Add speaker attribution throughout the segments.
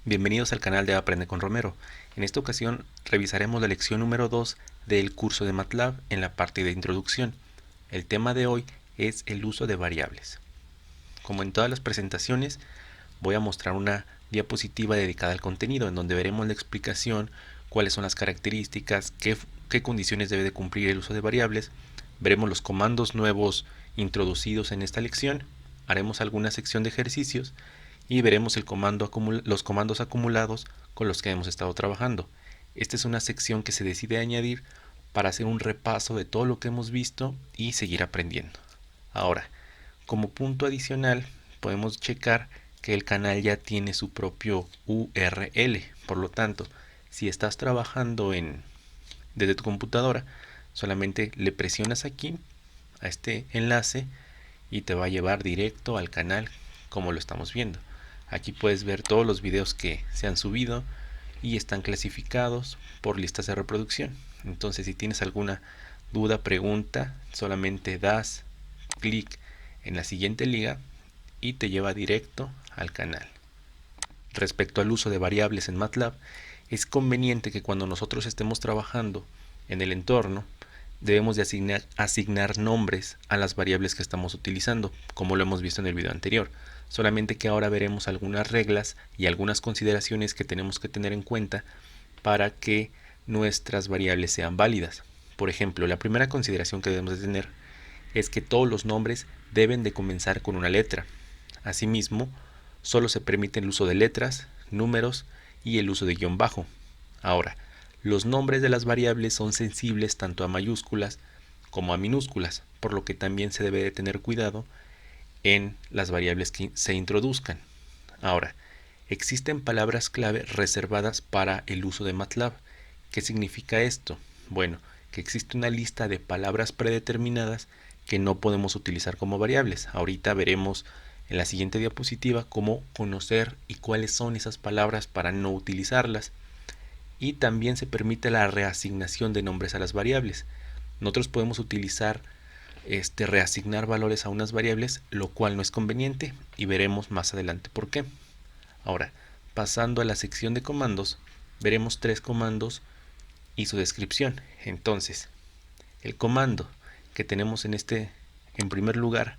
Speaker 1: Bienvenidos al canal de Aprende con Romero. En esta ocasión revisaremos la lección número 2 del curso de MATLAB en la parte de introducción. El tema de hoy es el uso de variables. Como en todas las presentaciones, voy a mostrar una diapositiva dedicada al contenido en donde veremos la explicación, cuáles son las características, qué condiciones debe de cumplir el uso de variables. Veremos los comandos nuevos introducidos en esta lección, haremos alguna sección de ejercicios y veremos los comandos acumulados con los que hemos estado trabajando. Esta es una sección que se decide añadir para hacer un repaso de todo lo que hemos visto y seguir aprendiendo. Ahora, como punto adicional, podemos checar que el canal ya tiene su propio URL. Por lo tanto, si estás trabajando desde tu computadora, solamente le presionas aquí a este enlace y te va a llevar directo al canal como lo estamos viendo. Aquí puedes ver todos los videos que se han subido y están clasificados por listas de reproducción. Entonces, si tienes alguna duda, pregunta, solamente das clic en la siguiente liga y te lleva directo al canal. Respecto al uso de variables en MATLAB, es conveniente que cuando nosotros estemos trabajando en el entorno, debemos de asignar nombres a las variables que estamos utilizando, como lo hemos visto en el video anterior. Solamente que ahora veremos algunas reglas y algunas consideraciones que tenemos que tener en cuenta para que nuestras variables sean válidas. Por ejemplo, la primera consideración que debemos de tener es que todos los nombres deben de comenzar con una letra. Asimismo, solo se permite el uso de letras, números y el uso de guión bajo. Ahora, los nombres de las variables son sensibles tanto a mayúsculas como a minúsculas, por lo que también se debe de tener cuidado en las variables que se introduzcan. Ahora, existen palabras clave reservadas para el uso de MATLAB. ¿Qué significa esto? Bueno, que existe una lista de palabras predeterminadas que no podemos utilizar como variables. Ahorita veremos en la siguiente diapositiva cómo conocer y cuáles son esas palabras para no utilizarlas. Y también se permite la reasignación de nombres a las variables. Nosotros podemos utilizar reasignar valores a unas variables, lo cual no es conveniente y veremos más adelante por qué. Ahora, pasando a la sección de comandos, veremos 3 comandos y su descripción. Entonces, el comando que tenemos en primer lugar,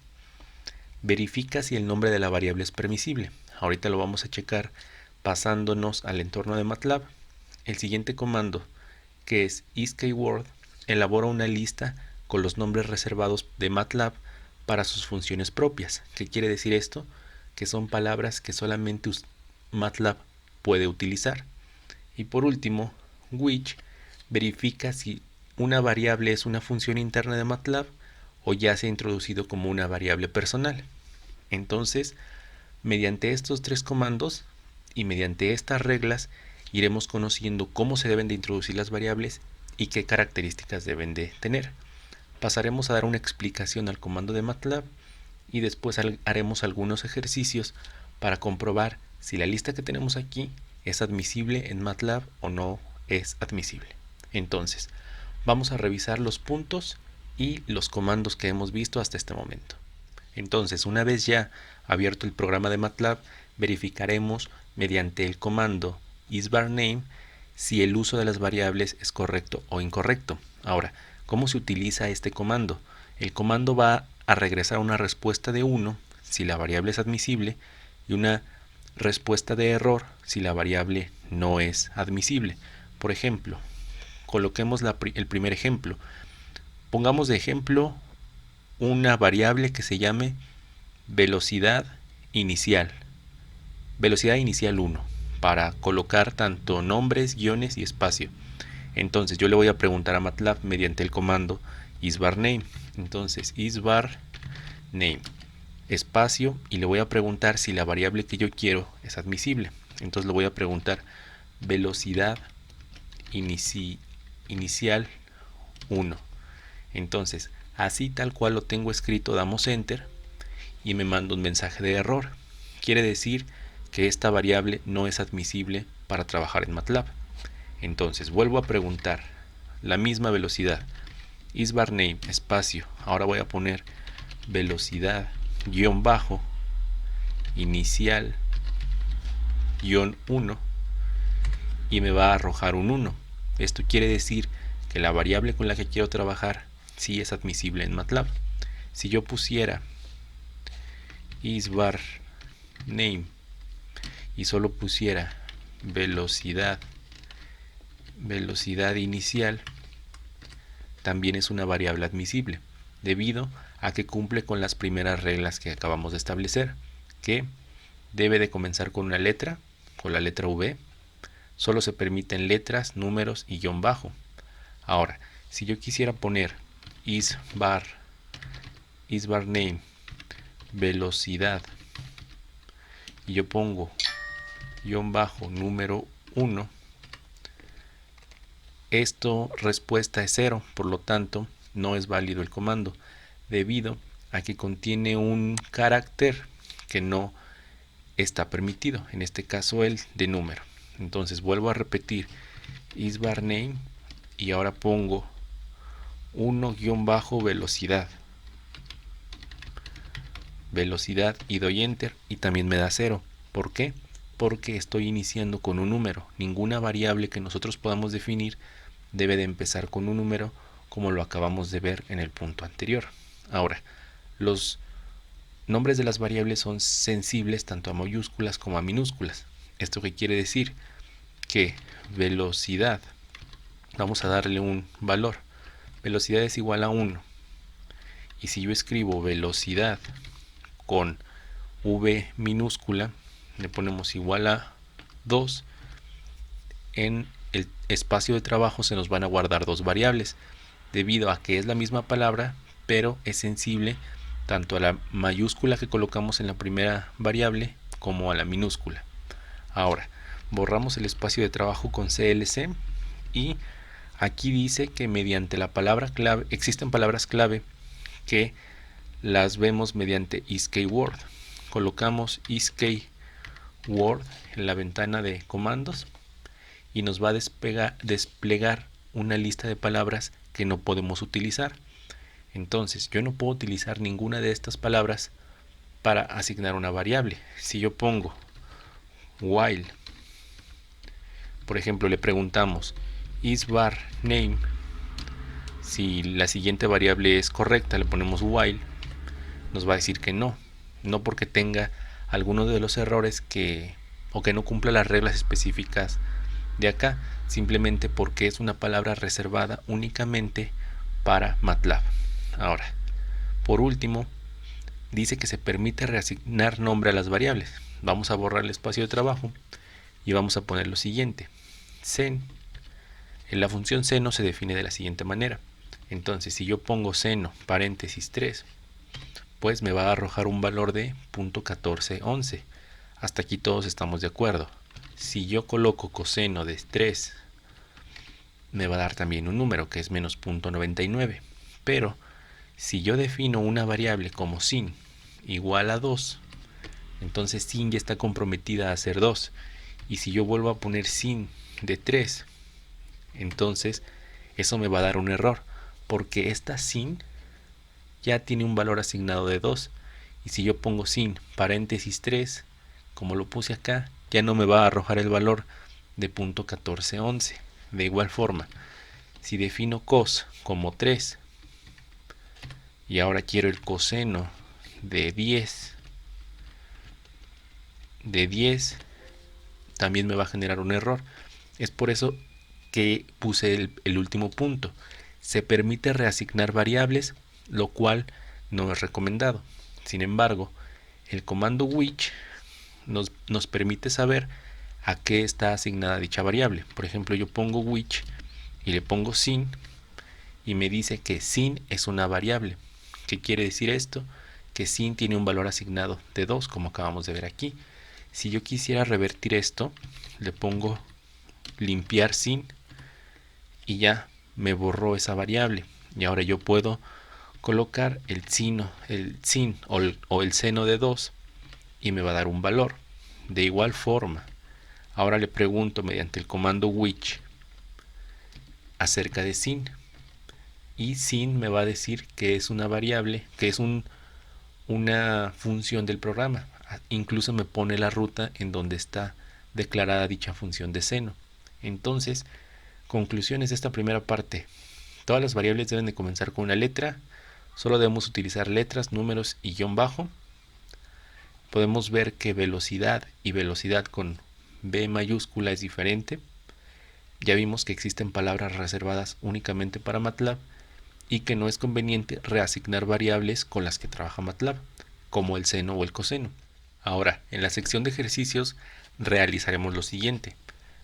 Speaker 1: verifica si el nombre de la variable es permisible. Ahorita lo vamos a checar pasándonos al entorno de MATLAB. El siguiente comando, que es isKeyword, elabora una lista con los nombres reservados de MATLAB para sus funciones propias. ¿Qué quiere decir esto? Que son palabras que solamente MATLAB puede utilizar. Y por último, which verifica si una variable es una función interna de MATLAB o ya se ha introducido como una variable personal. Entonces, mediante estos 3 comandos y mediante estas reglas, iremos conociendo cómo se deben de introducir las variables y qué características deben de tener. Pasaremos a dar una explicación al comando de MATLAB y después haremos algunos ejercicios para comprobar si la lista que tenemos aquí es admisible en MATLAB o no es admisible. Entonces, vamos a revisar los puntos y los comandos que hemos visto hasta este momento. Entonces, una vez ya abierto el programa de MATLAB, verificaremos mediante el comando isVarName si el uso de las variables es correcto o incorrecto. Ahora, ¿cómo se utiliza este comando? El comando va a regresar una respuesta de 1 si la variable es admisible y una respuesta de error si la variable no es admisible. Por ejemplo, coloquemos el primer ejemplo. Pongamos de ejemplo una variable que se llame velocidad inicial. Velocidad inicial 1, para colocar tanto nombres, guiones y espacio. Entonces yo le voy a preguntar a MATLAB mediante el comando isVarName. Entonces isVarName espacio y le voy a preguntar si la variable que yo quiero es admisible. Entonces le voy a preguntar velocidad inicial 1. Entonces, así tal cual lo tengo escrito, damos enter y me manda un mensaje de error. Quiere decir que esta variable no es admisible para trabajar en MATLAB. Entonces vuelvo a preguntar la misma velocidad, isVarName espacio, ahora voy a poner velocidad guión bajo inicial 1 y me va a arrojar un 1. Esto quiere decir que la variable con la que quiero trabajar sí es admisible en MATLAB. Si yo pusiera isVar name y solo pusiera velocidad inicial, también es una variable admisible, debido a que cumple con las primeras reglas que acabamos de establecer, que debe de comenzar con una letra, con la letra V, solo se permiten letras, números y guión bajo. Ahora, si yo quisiera poner isVar name velocidad y yo pongo guión bajo número 1, esto respuesta es 0, por lo tanto no es válido el comando, debido a que contiene un carácter que no está permitido, en este caso el de número. Entonces vuelvo a repetir isVar name y ahora pongo 1-velocidad y doy enter y también me da 0. ¿Por qué? Porque estoy iniciando con un número. Ninguna variable que nosotros podamos definir debe de empezar con un número, como lo acabamos de ver en el punto anterior. Ahora, los nombres de las variables son sensibles tanto a mayúsculas como a minúsculas. ¿Esto qué quiere decir? Que velocidad, vamos a darle un valor. Velocidad es igual a 1. Y si yo escribo velocidad con V minúscula, le ponemos igual a 2, en el espacio de trabajo se nos van a guardar dos variables, debido a que es la misma palabra, pero es sensible tanto a la mayúscula que colocamos en la primera variable como a la minúscula. Ahora, borramos el espacio de trabajo con CLC y aquí dice que mediante la palabra clave, existen palabras clave que las vemos mediante isKeyword. Colocamos isKeyword en la ventana de comandos y nos va a desplegar una lista de palabras que no podemos utilizar. Entonces yo no puedo utilizar ninguna de estas palabras para asignar una variable. Si yo pongo while, por ejemplo, le preguntamos isVar name, si la siguiente variable es correcta, le ponemos while, nos va a decir que no porque tenga alguno de los errores o que no cumpla las reglas específicas de acá, simplemente porque es una palabra reservada únicamente para MATLAB. Ahora, por último, dice que se permite reasignar nombre a las variables. Vamos a borrar el espacio de trabajo y vamos a poner lo siguiente: sen. En la función seno se define de la siguiente manera. Entonces, si yo pongo seno paréntesis 3, pues me va a arrojar un valor de .1411. Hasta aquí todos estamos de acuerdo. Si yo coloco coseno de 3, me va a dar también un número que es menos .99. Pero si yo defino una variable como sin igual a 2, entonces sin ya está comprometida a ser 2. Y si yo vuelvo a poner sin de 3, entonces eso me va a dar un error, porque esta sin ya tiene un valor asignado de 2. Y si yo pongo sin paréntesis 3, como lo puse acá, ya no me va a arrojar el valor de .1411. De igual forma, si defino cos como 3 y ahora quiero el coseno de 10, también me va a generar un error. Es por eso que puse el último punto. Se permite reasignar variables, lo cual no es recomendado. Sin embargo, el comando which nos permite saber a qué está asignada dicha variable. Por ejemplo, yo pongo which y le pongo sin y me dice que sin es una variable. ¿Qué quiere decir esto? Que sin tiene un valor asignado de 2, como acabamos de ver aquí. Si yo quisiera revertir esto, le pongo limpiar sin y ya me borró esa variable. Y ahora yo puedo colocar el sin o el seno de 2 y me va a dar un valor. De igual forma, ahora le pregunto mediante el comando which acerca de sin, y sin me va a decir que es una variable, que es una función del programa. Incluso me pone la ruta en donde está declarada dicha función de seno. Entonces, conclusiones de esta primera parte. Todas las variables deben de comenzar con una letra. Solo debemos utilizar letras, números y guión bajo. Podemos ver que velocidad y velocidad con B mayúscula es diferente. Ya vimos que existen palabras reservadas únicamente para MATLAB y que no es conveniente reasignar variables con las que trabaja MATLAB, como el seno o el coseno. Ahora, en la sección de ejercicios realizaremos lo siguiente.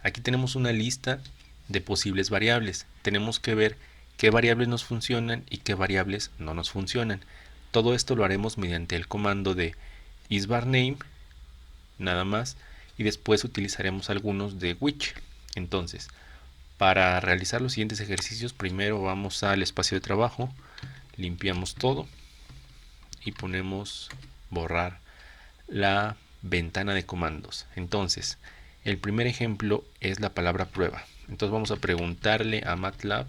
Speaker 1: Aquí tenemos una lista de posibles variables. Tenemos que ver qué variables nos funcionan y qué variables no nos funcionan. Todo esto lo haremos mediante el comando de isVarName, nada más, y después utilizaremos algunos de which. Entonces, para realizar los siguientes ejercicios, primero vamos al espacio de trabajo, limpiamos todo y ponemos borrar la ventana de comandos. Entonces, el primer ejemplo es la palabra prueba. Entonces vamos a preguntarle a MATLAB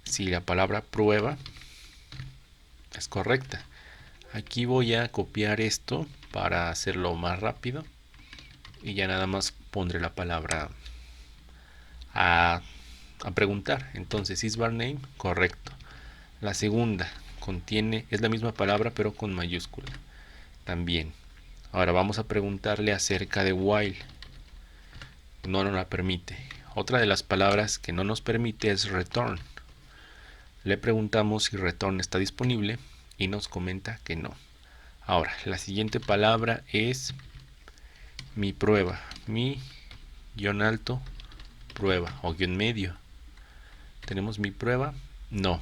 Speaker 1: si la palabra prueba es correcta. Aquí voy a copiar esto para hacerlo más rápido y ya nada más pondré la palabra a preguntar. Entonces isVarName, correcto. La segunda es la misma palabra pero con mayúscula también. Ahora vamos a preguntarle acerca de while. No nos la permite. Otra de las palabras que no nos permite es return. Le preguntamos si return está disponible y nos comenta que no. Ahora, la siguiente palabra es mi prueba. Mi guión alto prueba o guión medio. Tenemos mi prueba. No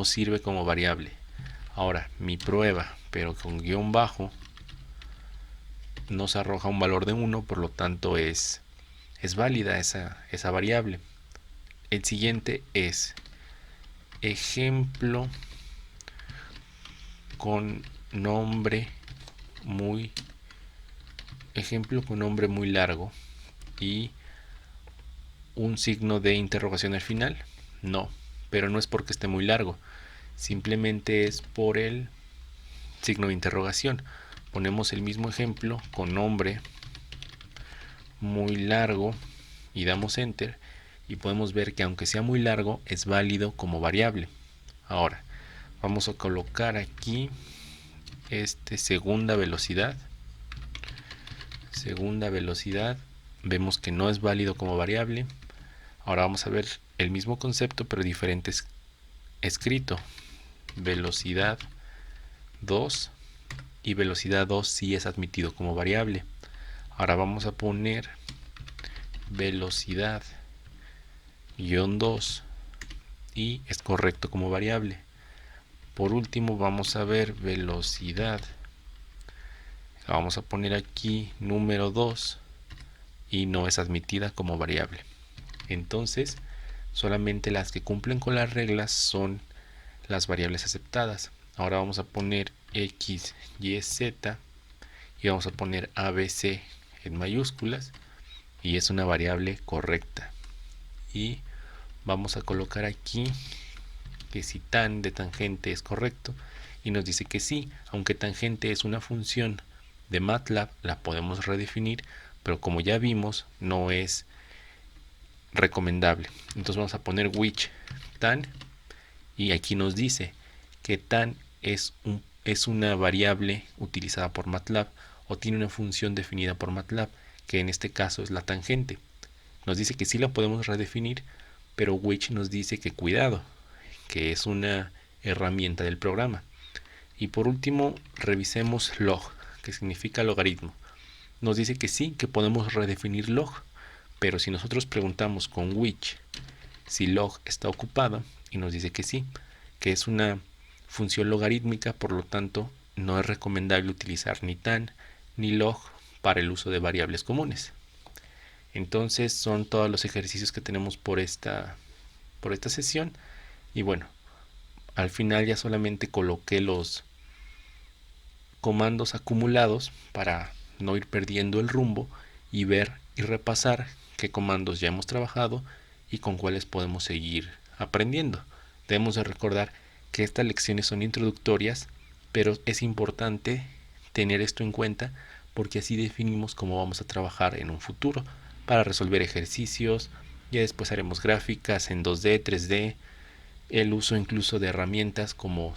Speaker 1: sirve como variable. Ahora, mi prueba, pero con guión bajo, nos arroja un valor de 1, por lo tanto es válida esa variable. El siguiente es ejemplo con nombre muy largo y un signo de interrogación al final. No, pero no es porque esté muy largo, simplemente es por el signo de interrogación. Ponemos el mismo ejemplo con nombre muy largo y damos enter y podemos ver que aunque sea muy largo es válido como variable. Ahora vamos a colocar aquí segunda velocidad. Vemos que no es válido como variable. Ahora vamos a ver el mismo concepto pero diferente escrito. Velocidad 2 y velocidad 2 sí es admitido como variable. Ahora vamos a poner velocidad -2 y es correcto como variable. Por último vamos a ver velocidad. Vamos a poner aquí número 2 y no es admitida como variable. Entonces, solamente las que cumplen con las reglas son las variables aceptadas. Ahora vamos a poner x, y, z y vamos a poner abc en mayúsculas y es una variable correcta. Y vamos a colocar aquí que si tan de tangente es correcto y nos dice que sí, aunque tangente es una función de MATLAB, la podemos redefinir, pero como ya vimos no es recomendable. Entonces vamos a poner which tan y aquí nos dice que tan es una variable utilizada por MATLAB o tiene una función definida por MATLAB, que en este caso es la tangente. Nos dice que sí la podemos redefinir, pero which nos dice que cuidado, que es una herramienta del programa. Y por último, revisemos log, que significa logaritmo. Nos dice que sí, que podemos redefinir log, pero si nosotros preguntamos con which si log está ocupado y nos dice que sí, que es una función logarítmica, por lo tanto no es recomendable utilizar ni tan ni log para el uso de variables comunes. Entonces son todos los ejercicios que tenemos por esta sesión y bueno, al final ya solamente coloqué los comandos acumulados para no ir perdiendo el rumbo y ver y repasar qué comandos ya hemos trabajado y con cuáles podemos seguir aprendiendo. Debemos de recordar que estas lecciones son introductorias, pero es importante tener esto en cuenta porque así definimos cómo vamos a trabajar en un futuro. para resolver ejercicios. Ya después haremos gráficas en 2D, 3D, el uso incluso de herramientas como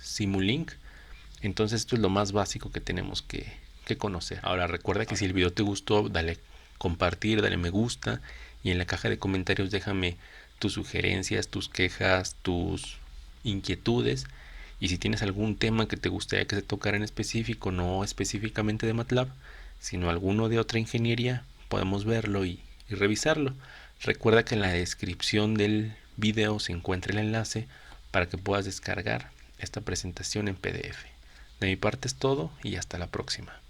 Speaker 1: Simulink. Entonces esto es lo más básico que tenemos que conocer. Ahora recuerda que si el video te gustó, dale compartir, dale me gusta, y en la caja de comentarios déjame tus sugerencias, tus quejas, tus inquietudes, y si tienes algún tema que te gustaría que se tocara en específico, no específicamente de MATLAB, sino alguno de otra ingeniería, podemos verlo y revisarlo. Recuerda que en la descripción del video se encuentra el enlace para que puedas descargar esta presentación en PDF. De mi parte es todo y hasta la próxima.